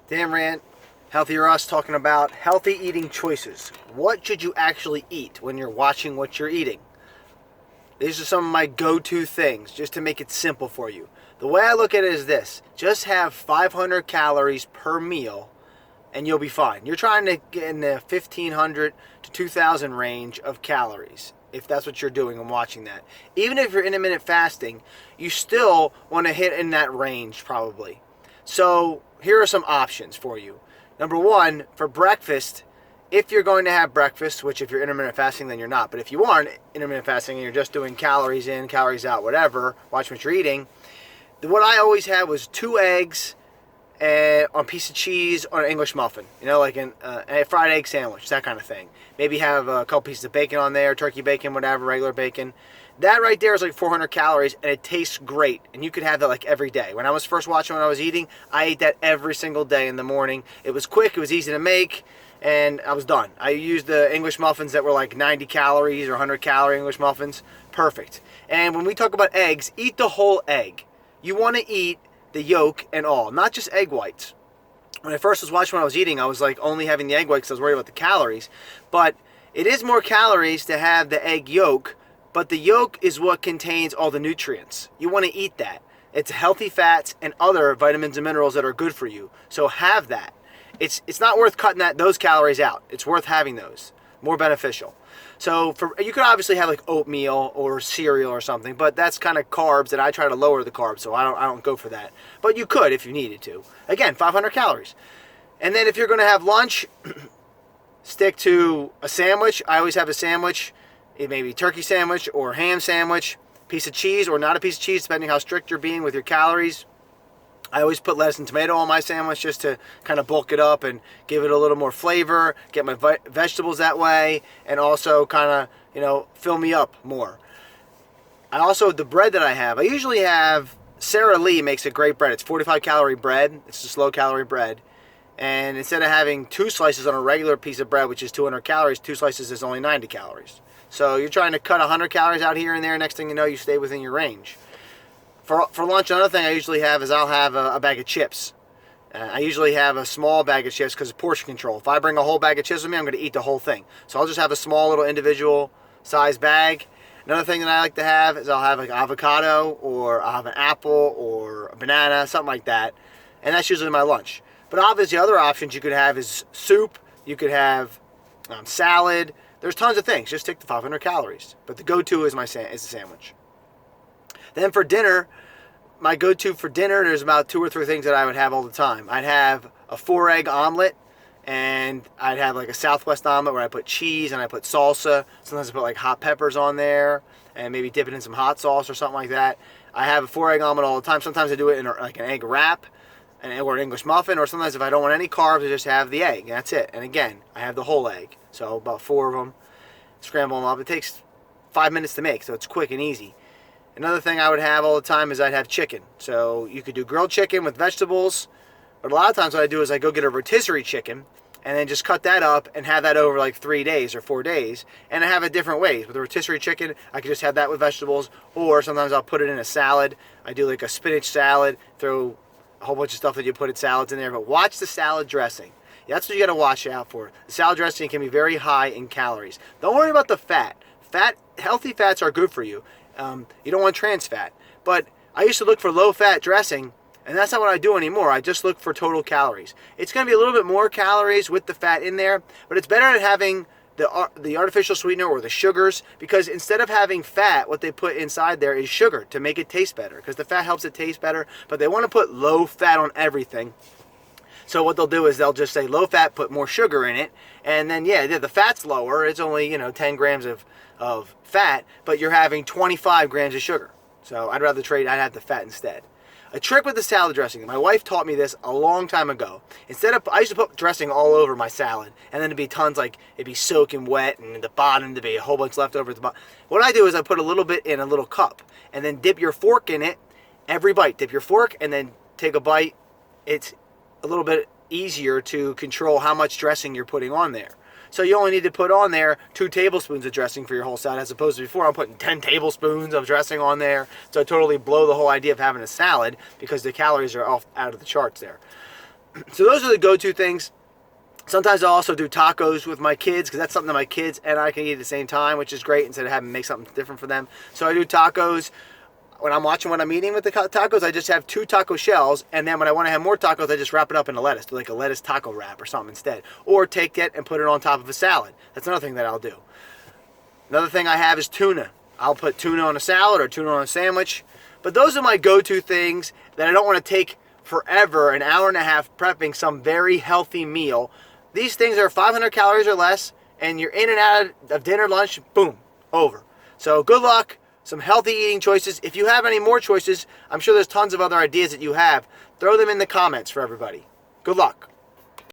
Dan Rant, Healthier Us, talking about healthy eating choices. What should you actually eat when you're watching what you're eating? These are some of my go-to things, just to make it simple for you. The way I look at it is this: just have 500 calories per meal and you'll be fine. You're trying to get in the 1,500 to 2,000 range of calories, if that's what you're doing and watching that. Even if you're intermittent fasting, you still want to hit in that range probably. So here are some options for you. Number one, for breakfast, if you're going to have breakfast, which if you're intermittent fasting, then you're not. But if you aren't intermittent fasting and you're just doing calories in, calories out, whatever, watch what you're eating, what I always had was 2 eggs and on a piece of cheese on an English muffin. You know, like a fried egg sandwich, that kind of thing. Maybe have a couple pieces of bacon on there, turkey bacon, whatever, regular bacon. That right there is like 400 calories, and it tastes great. And you could have that like every day. When I was first watching what I was eating, I ate that every single day in the morning. It was quick, it was easy to make, and I was done. I used the English muffins that were like 90 calories or 100 calorie English muffins. Perfect. And when we talk about eggs, eat the whole egg. You want to eat the yolk and all, not just egg whites. When I first was watching what I was eating, I was like only having the egg whites because I was worried about the calories. But it is more calories to have the egg yolk, but the yolk is what contains all the nutrients. You want to eat that. It's healthy fats and other vitamins and minerals that are good for you. So have that. It's not worth cutting those calories out. It's worth having those. More beneficial. So you could obviously have like oatmeal or cereal or something, but that's kind of carbs, and I try to lower the carbs, so I don't go for that. But you could if you needed to. Again, 500 calories. And then if you're going to have lunch, stick to a sandwich. I always have a sandwich. It may be turkey sandwich or ham sandwich, piece of cheese or not a piece of cheese, depending how strict you're being with your calories. I always put lettuce and tomato on my sandwich just to kind of bulk it up and give it a little more flavor, get my vegetables that way, and also kind of, fill me up more. The bread that I usually have, Sara Lee makes a great bread. It's 45 calorie bread. It's just low calorie bread. And instead of having 2 slices on a regular piece of bread, which is 200 calories, 2 slices is only 90 calories. So you're trying to cut 100 calories out here and there. Next thing you know, you stay within your range. For lunch, another thing I usually have is I'll have a bag of chips. I usually have a small bag of chips because of portion control. If I bring a whole bag of chips with me, I'm going to eat the whole thing. So I'll just have a small little individual size bag. Another thing that I like to have is I'll have like avocado, or I'll have an apple or a banana, something like that. And that's usually my lunch. But obviously other options you could have is soup. You could have salad. There's tons of things. Just stick to 500 calories. But the go-to is the sandwich. Then for dinner, my go-to for dinner, there's about 2 or 3 things that I would have all the time. I'd have a 4-egg omelet, and I'd have like a Southwest omelet where I put cheese and I put salsa. Sometimes I put like hot peppers on there and maybe dip it in some hot sauce or something like that. I have a 4-egg omelet all the time. Sometimes I do it in like an egg wrap or an English muffin, or sometimes if I don't want any carbs, I just have the egg, and that's it. And again, I have the whole egg. So about 4 of them, scramble them up. It takes 5 minutes to make, so it's quick and easy. Another thing I would have all the time is I'd have chicken. So you could do grilled chicken with vegetables, but a lot of times what I do is I go get a rotisserie chicken and then just cut that up and have that over like 3 days or 4 days, and I have it different ways. With a rotisserie chicken, I could just have that with vegetables, or sometimes I'll put it in a salad. I do like a spinach salad, throw a whole bunch of stuff that you put in salads in there, but watch the salad dressing. That's what you got to watch out for. The salad dressing can be very high in calories. Don't worry about the fat. Healthy fats are good for you. You don't want trans fat. But I used to look for low-fat dressing, and that's not what I do anymore. I just look for total calories. It's going to be a little bit more calories with the fat in there, but it's better than having the artificial sweetener or the sugars, because instead of having fat, what they put inside there is sugar to make it taste better, because the fat helps it taste better, but they want to put low fat on everything. So what they'll do is they'll just say low fat, put more sugar in it, and then the fat's lower. It's only 10 grams of fat, but you're having 25 grams of sugar. So I'd have the fat instead. A trick with the salad dressing, my wife taught me this a long time ago. I used to put dressing all over my salad, and then it'd be tons, like it'd be soaking wet, and at the bottom there'd be a whole bunch left over at the bottom. What I do is I put a little bit in a little cup, and then dip your fork in it every bite. Dip your fork and then take a bite. It's a little bit easier to control how much dressing you're putting on there. So you only need to put on there 2 tablespoons of dressing for your whole salad, as opposed to before I'm putting 10 tablespoons of dressing on there. So I totally blow the whole idea of having a salad, because the calories are out of the charts there. So those are the go-to things. Sometimes I'll also do tacos with my kids because that's something that my kids and I can eat at the same time, which is great instead of having to make something different for them. So I do tacos. When I'm watching what I'm eating with the tacos, I just have 2 taco shells, and then when I want to have more tacos, I just wrap it up in a lettuce, do like a lettuce taco wrap or something instead. Or take it and put it on top of a salad. That's another thing that I'll do. Another thing I have is tuna. I'll put tuna on a salad or tuna on a sandwich. But those are my go-to things that I don't want to take forever, an hour and a half prepping some very healthy meal. These things are 500 calories or less, and you're in and out of dinner, lunch, boom, over. So good luck. Some healthy eating choices. If you have any more choices, I'm sure there's tons of other ideas that you have. Throw them in the comments for everybody. Good luck.